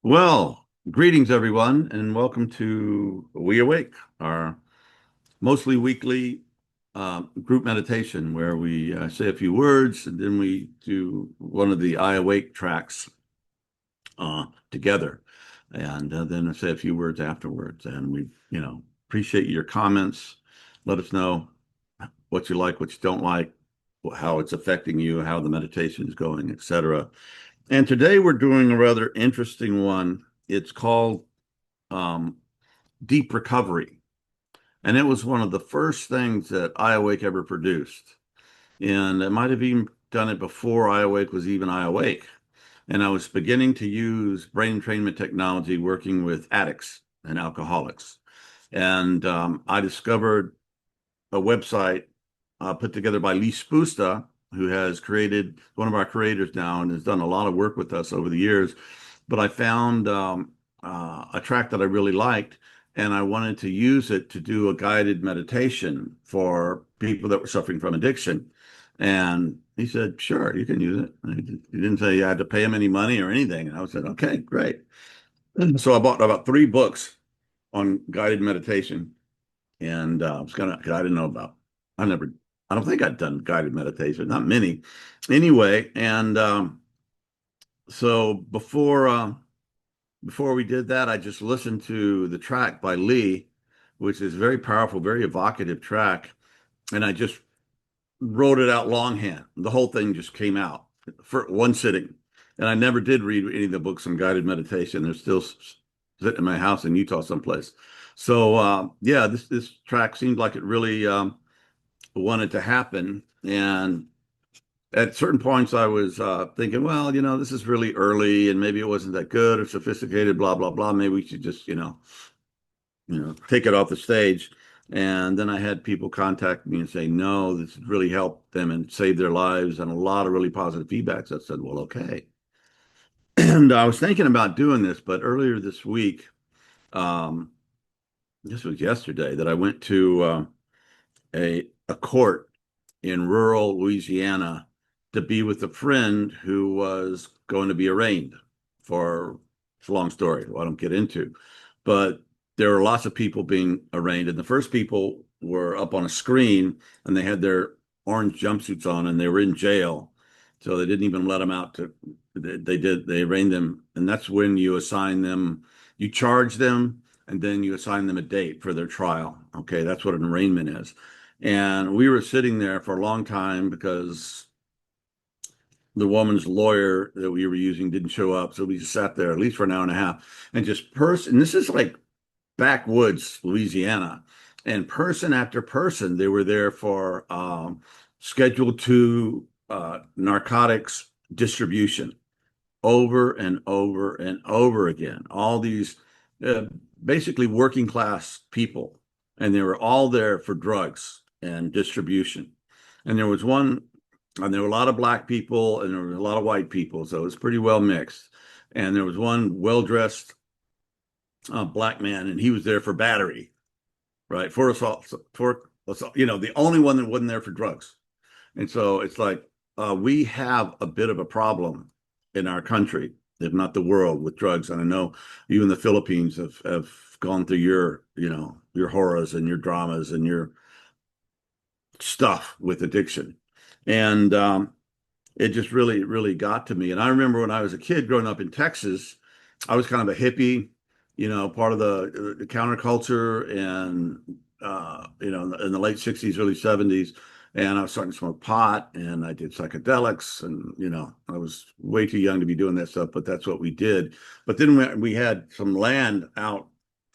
Well, greetings everyone, and welcome to WeAwake, our mostly weekly group meditation where we say a few words and then we do one of the I Awake tracks together, and then say a few words afterwards. And we appreciate your comments. Let us know what you like, what you don't like, how it's affecting you, how the meditation is going, etc. And today we're doing a rather interesting one. It's called um, Deep Recovery. And it was one of the first things that iAwake ever produced. And I might have even done it before iAwake was even iAwake. And I was beginning to use brain entrainment technology working with addicts and alcoholics. And I discovered a website put together by Lee Spusta, who has created one of our creators now and has done a lot of work with us over the years. But I found a track that I really liked, and I wanted to use it to do a guided meditation for people that were suffering from addiction. And he said, "Sure, you can use it." And he didn't say you had to pay him any money or anything. And I said, "Okay, great." And so I bought about three books on guided meditation, and I was gonna, I didn't know about, I never, I don't think I'd done guided meditation, not many, anyway. And so before we did that, I just listened to the track by Lee, which is very powerful, very evocative track, and I just wrote it out longhand. The whole thing just came out for one sitting. And I never did read any of the books on guided meditation. They're still sitting in my house in Utah someplace. So yeah, this track seemed like it really wanted to happen. And at certain points, I was thinking, well, this is really early, and maybe it wasn't that good or sophisticated, blah blah blah. Maybe we should just, take it off the stage. And then I had people contact me and say, no, this really helped them and saved their lives, and a lot of really positive feedbacks. I said, well, okay. And I was thinking about doing this, but earlier this week, um, this was yesterday, that I went to a court in rural Louisiana to be with a friend who was going to be arraigned for, it's a long story, I don't get into, but there were lots of people being arraigned. And the first people were up on a screen and they had their orange jumpsuits on and they were in jail. So they didn't even let them out to, they arraigned them. And that's when you assign them, you charge them, and then you assign them a date for their trial. Okay, that's what an arraignment is. And we were sitting there for a long time because the woman's lawyer that we were using didn't show up. So we just sat there at least for an hour and a half and just and this is like backwoods Louisiana. And person after person, they were there for Schedule 2 narcotics distribution over and over and over again. All these uh, basically working class people, and they were all there for drugs and distribution. And there was one, and there were a lot of black people, and there were a lot of white people, so it was pretty well mixed. And there was one well-dressed black man, and he was there for battery, right? For assault, for assault, the only one that wasn't there for drugs. And so it's like we have a bit of a problem in our country, if not the world, with drugs. And I know you in the Philippines have gone through your horrors and your dramas and your stuff with addiction. And it just really, really got to me. And I remember when I was a kid growing up in Texas, I was kind of a hippie, part of the counterculture, and in the late 60s, early 70s. And I was starting to smoke pot, and I did psychedelics, and I was way too young to be doing that stuff, but that's what we did. But then we had some land out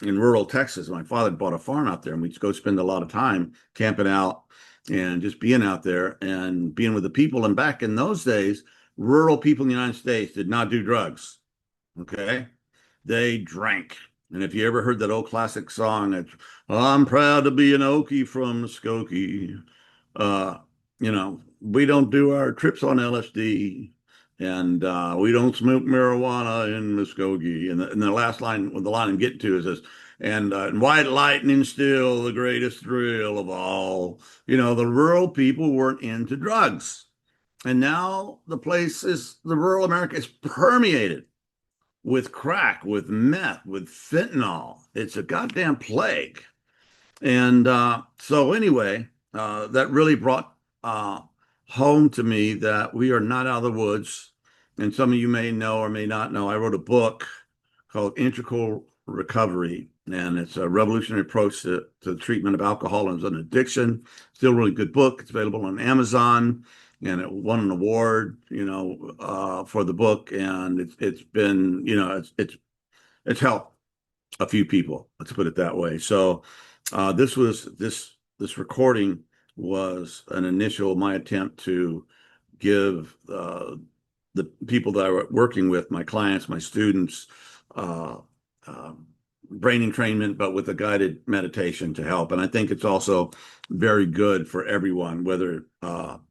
in rural Texas. My father bought a farm out there, and we'd go spend a lot of time camping out and just being out there and being with the people. And back in those days, rural people in the United States did not do drugs. Okay. They drank. And if you ever heard that old classic song, it's, I'm proud to be an Okie from Muskogee. Uh, we don't do our trips on LSD, and we don't smoke marijuana in Muskogee. And the last line, the line I'm getting to is this, and white lightning still the greatest thrill of all. The rural people weren't into drugs. And now the rural America is permeated with crack, with meth, with fentanyl. It's a goddamn plague. And so, anyway, that really brought home to me that we are not out of the woods. And some of you may know or may not know, I wrote a book called Integral Recovery, and it's a revolutionary approach to the treatment of alcoholism and addiction. Still a really good book. It's available on Amazon, and it won an award, for the book. And it's been, it's helped a few people. Let's put it that way. So this recording was an initial my attempt to give the people that I was working with, my clients, my students, uh, uh, brain entrainment, but with a guided meditation to help. And I think it's also very good for everyone, whether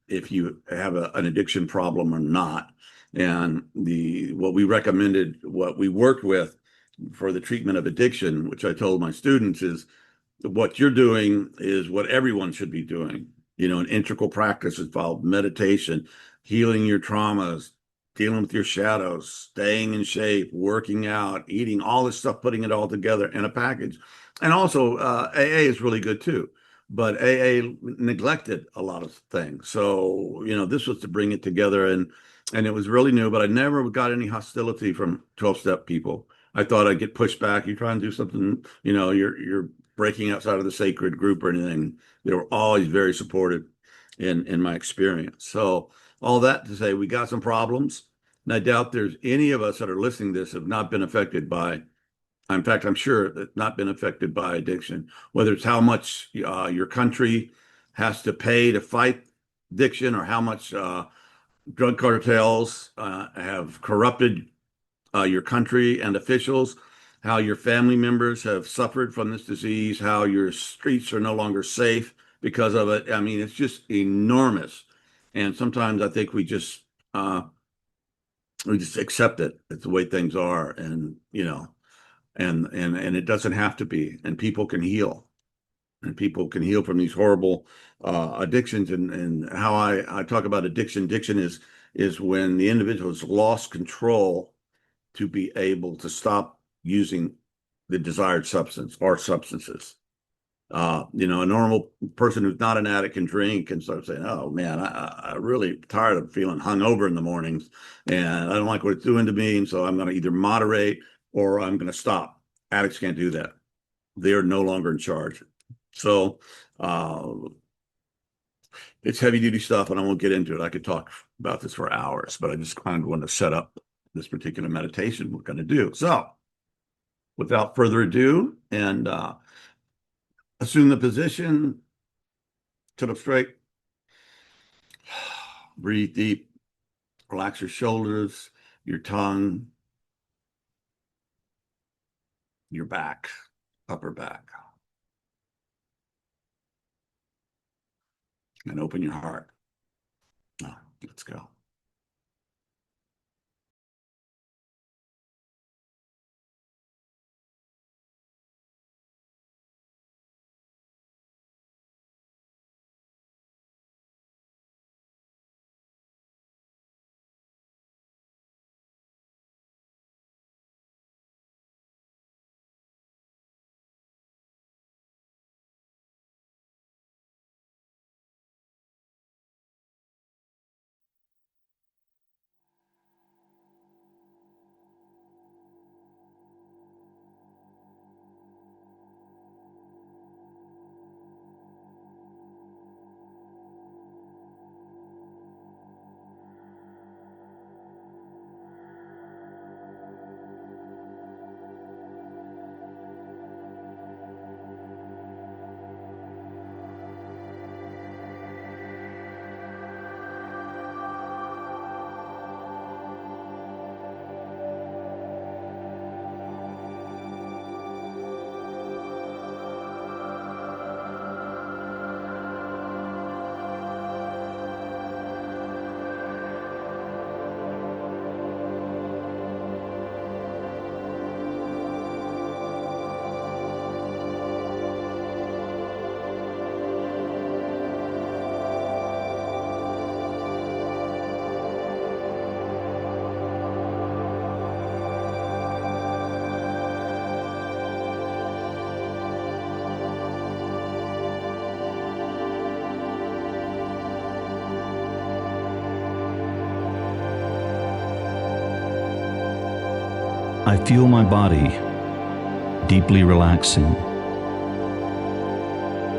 if you have an addiction problem or not. And what we recommended, what we worked with for the treatment of addiction, which I told my students, is what you're doing is what everyone should be doing. An integral practice involved meditation, healing your traumas, dealing with your shadows, staying in shape, working out, eating all this stuff, putting it all together in a package. And also, AA is really good too. But AA neglected a lot of things. So, this was to bring it together, and it was really new, but I never got any hostility from 12-step people. I thought I'd get pushed back. You try and do something, you're breaking outside of the sacred group or anything. They were always very supportive in my experience. So all that to say, we got some problems. And I doubt there's any of us that are listening to this have not been affected by, in fact, I'm sure that not been affected by addiction, whether it's how much your country has to pay to fight addiction, or how much drug cartels have corrupted your country and officials, how your family members have suffered from this disease, how your streets are no longer safe because of it. I mean, it's just enormous. And sometimes I think we just accept it. It's the way things are, and and it doesn't have to be. And people can heal, and people can heal from these horrible addictions. And how I talk about addiction. Addiction is when the individual has lost control to be able to stop using the desired substance or substances. A normal person who's not an addict can drink and start saying, "Oh man, I'm really tired of feeling hungover in the mornings, and I don't like what it's doing to me, and so I'm going to either moderate or I'm going to stop." Addicts can't do that. They are no longer in charge. So uh, it's heavy duty stuff, and I won't get into it. I could talk about this for hours, but I just kind of want to set up this particular meditation we're going to do. So without further ado, and assume the position, sit up straight, breathe deep, relax your shoulders, your tongue, your back, upper back, and open your heart. Oh, let's go. I feel my body deeply relaxing.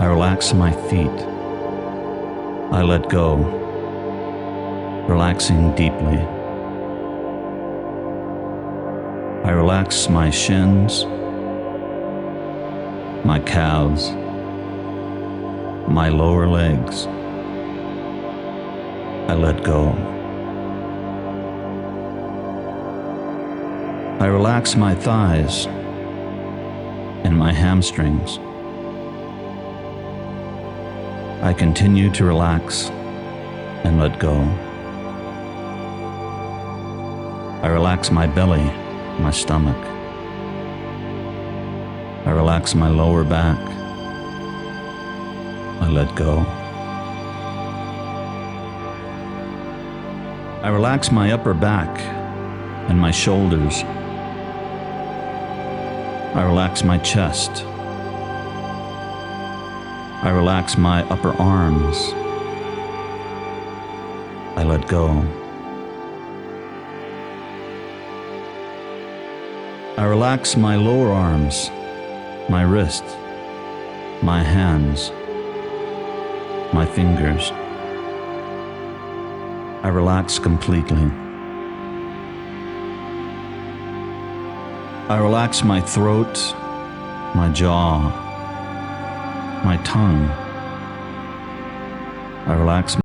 I relax my feet. I let go, relaxing deeply. I relax my shins, my calves, my lower legs. I let go. I relax my thighs and my hamstrings. I continue to relax and let go. I relax my belly, my stomach. I relax my lower back. I let go. I relax my upper back and my shoulders. I relax my chest. I relax my upper arms. I let go. I relax my lower arms, my wrists, my hands, my fingers. I relax completely. I relax my throat, my jaw, my tongue. I relax.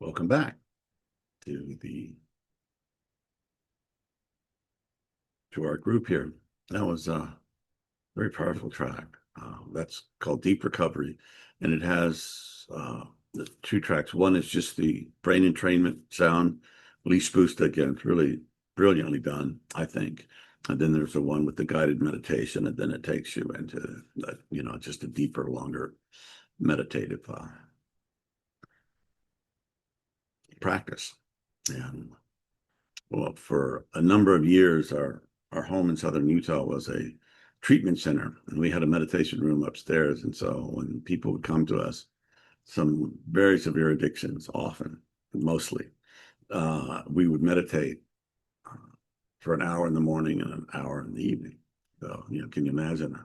Welcome back to our group here. That was a very powerful track. That's called Deep Recovery, and it has the two tracks. One is just the brain entrainment sound, Lee Spoosed again. It's really brilliantly done, I think. And then there's the one with the guided meditation, and then it takes you into just a deeper, longer meditative practice. And well, for a number of years, our home in southern Utah was a treatment center, and we had a meditation room upstairs. And so when people would come to us, some very severe addictions, often, mostly, we would meditate for an hour in the morning and an hour in the evening. So, can you imagine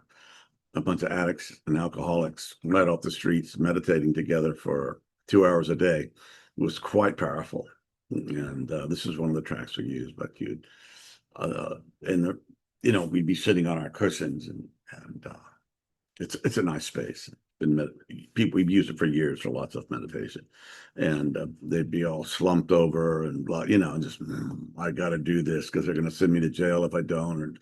a bunch of addicts and alcoholics right off the streets meditating together for 2 hours a day? It was quite powerful. And this is one of the tracks we used, but we'd be sitting on our cushions, and it's a nice space. People, we've used it for years for lots of meditation, and they'd be all slumped over and blah, just I got to do this because they're going to send me to jail if I don't. Or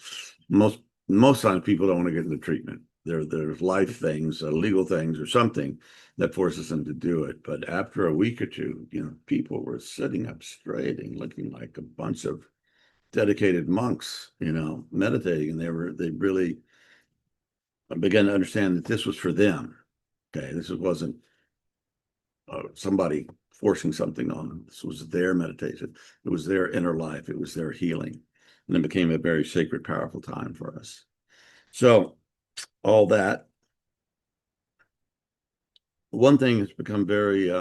most times people don't want to get into treatment. There's life things, legal things, or something that forces them to do it. But after a week or two, people were sitting up straight and looking like a bunch of dedicated monks, meditating, and they really began to understand that this was for them. Okay, this wasn't somebody forcing something on them. This was their meditation. It was their inner life. It was their healing, and it became a very sacred, powerful time for us. So all that. One thing that's become very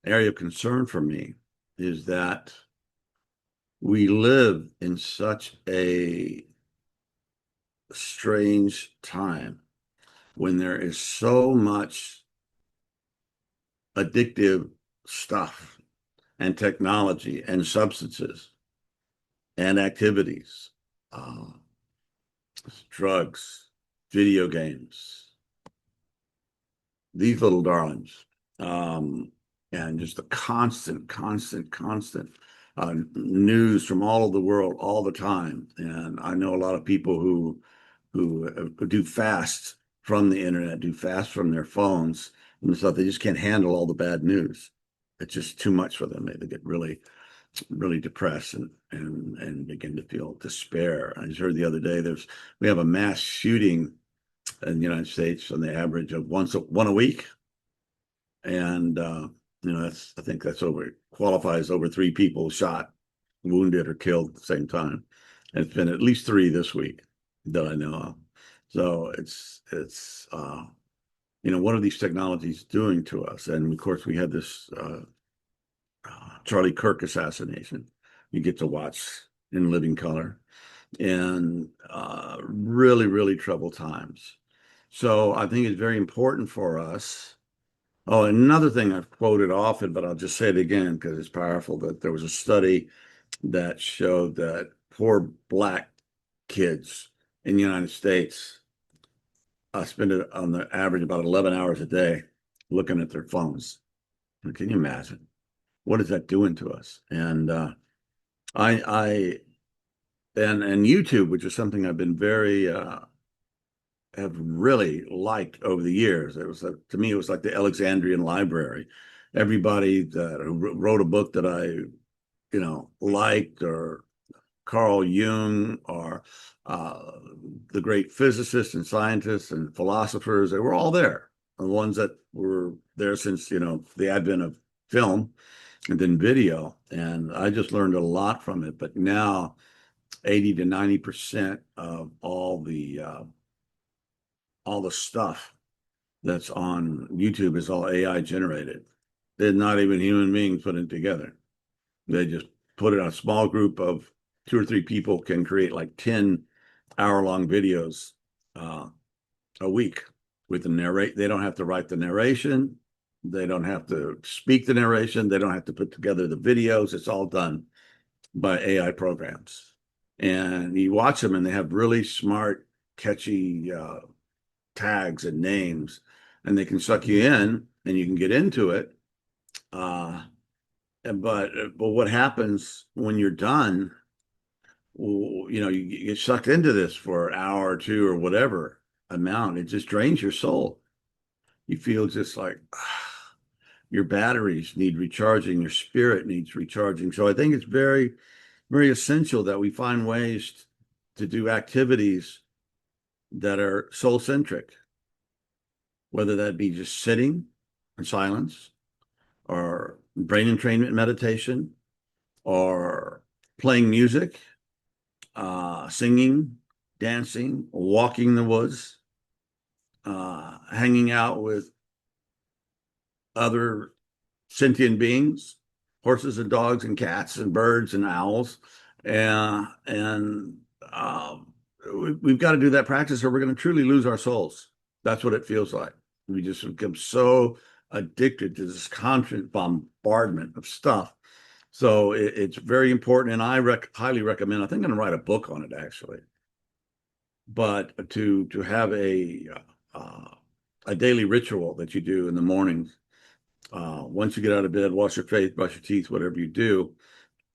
area of concern for me is that we live in such a strange time when there is so much addictive stuff and technology and substances and activities drugs, video games, these little darlings, and just the constant news from all over the world all the time. And I know a lot of people who do fast from the internet, do fast from their phones and stuff. They just can't handle all the bad news. It's just too much for them. They get really depressed and begin to feel despair. I just heard the other day we have a mass shooting in the United States on the average of one a week, and I think that's over qualifies over 3 people shot, wounded, or killed at the same time. And it's been at least 3 this week that I know of. So it's what are these technologies doing to us? And of course, we had this Charlie Kirk assassination. You get to watch in living color, and really troubled times. So I think it's very important for us. Oh, another thing I've quoted often, but I'll just say it again because it's powerful, that there was a study that showed that poor Black kids in the United States spend it on the average about 11 hours a day looking at their phones. Can you imagine? What is that doing to us? And I and YouTube, which is something I've been very have really liked over the years. It was to me, it was like the Alexandrian library. Everybody that wrote a book that I liked, or Carl Jung, or the great physicists and scientists and philosophers, they were all there. The ones that were there since the advent of film and then video, and I just learned a lot from it. But now 80 to 90% of all the stuff that's on YouTube is all AI generated. They're not even human beings putting it together. They just put it on a small group of 2 or 3 people can create like 10-hour-long videos a week with the narrate. They don't have to write the narration. They don't have to speak the narration. They don't have to put together the videos. It's all done by AI programs. And you watch them and they have really smart, catchy tags and names, and they can suck you in and you can get into it. But what happens when you're done? You get sucked into this for an hour or 2 or whatever amount. It just drains your soul. You feel just like your batteries need recharging, your spirit needs recharging. So I think it's very, very essential that we find ways to do activities that are soul centric, whether that be just sitting in silence, or brain entrainment meditation, or playing music, singing, dancing, walking in the woods, hanging out with other sentient beings, horses and dogs and cats and birds and owls. And we've got to do that practice or we're going to truly lose our souls. That's what it feels like. We just become so addicted to this constant bombardment of stuff. So it's very important. And I highly recommend, I think I'm going to write a book on it actually, but to have a daily ritual that you do in the mornings. Once you get out of bed, wash your face, brush your teeth, whatever you do,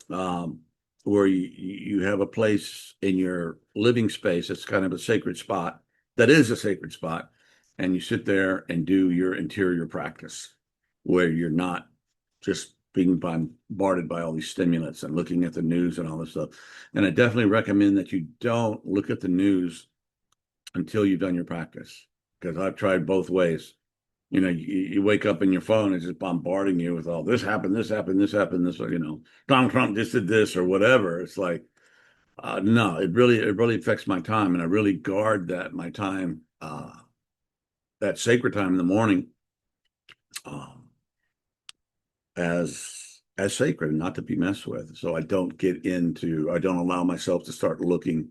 where you have a place in your living space that's kind of a sacred spot, that is a sacred spot, and you sit there and do your interior practice where you're not just being bombarded by all these stimulants and looking at the news and all this stuff. And I definitely recommend that you don't look at the news until you've done your practice, because I've tried both ways. You wake up and your phone is just bombarding you with all this happened, this happened, this happened, this, Donald Trump just did this or whatever. It's like, no, it really affects my time. And I really guard my time, that sacred time in the morning, as sacred and not to be messed with. So I don't allow myself to start looking,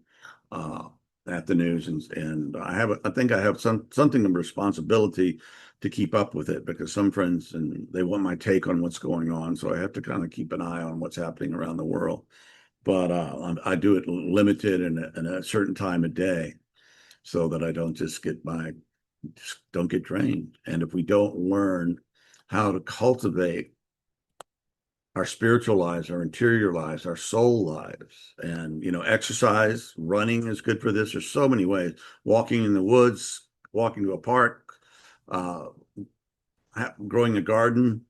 at the news, and I think I have something of a responsibility to keep up with it, because some friends and they want my take on what's going on, so I have to kind of keep an eye on what's happening around the world. But I do it limited in a certain time of day, so that I don't just don't get drained. And if we don't learn how to cultivate our spiritual lives, our interior lives, our soul lives, and exercise, running is good for this. There's so many ways. Walking in the woods, walking to a park, uh, growing a garden,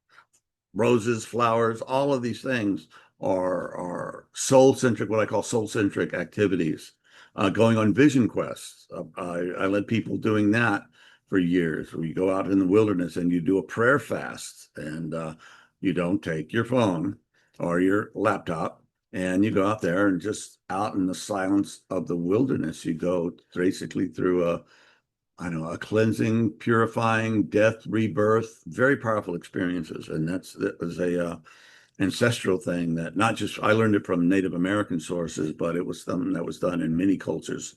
roses, flowers, all of these things are soul centric, what I call soul centric activities. Going on vision quests. I led people doing that for years, where you go out in the wilderness and you do a prayer fast, and you don't take your phone or your laptop, and you go out there and just out in the silence of the wilderness, you go basically through a cleansing, purifying, death, rebirth, very powerful experiences. And that was a ancestral thing that not just I learned it from Native American sources, but it was something that was done in many cultures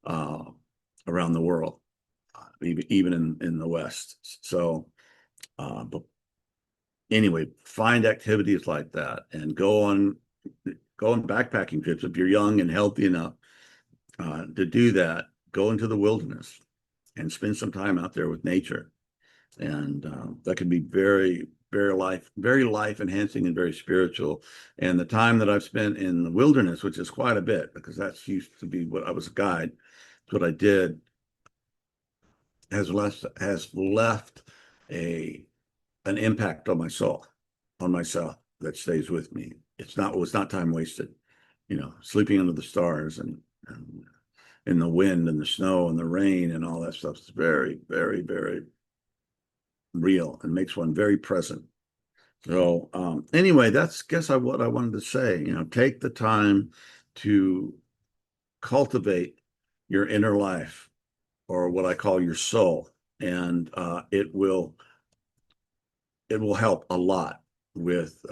uh, around the world, even in the West. So, but anyway, find activities like that and go on backpacking trips if you're young and healthy enough to do that. Go into the wilderness and spend some time out there with nature, and that can be very life enhancing and very spiritual. And the time that I've spent in the wilderness, which is quite a bit, because that's used to be what I was a guide, what I did, has left a an impact on my soul, on myself, that stays with me. It was not time wasted, sleeping under the stars, and in the wind and the snow and the rain and all that stuff is very, very, very real and makes one very present. So anyway, that's what I wanted to say. Take the time to cultivate your inner life, or what I call your soul, and it will help a lot with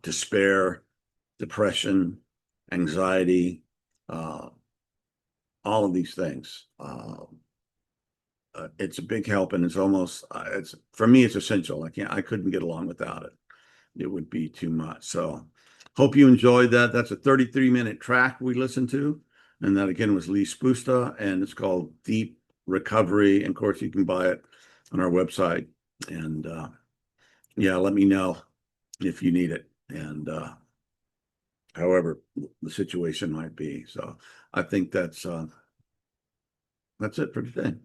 despair, depression, anxiety, uh, all of these things. It's a big help, and it's for me, it's essential. I couldn't get along without it. It would be too much. So hope you enjoyed that. That's a 33-minute track we listened to. And that again was Lee Spusta, and it's called Deep Recovery. And of course, you can buy it on our website. And yeah, let me know if you need it. And however the situation might be. So I think that's it for today.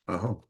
I hope.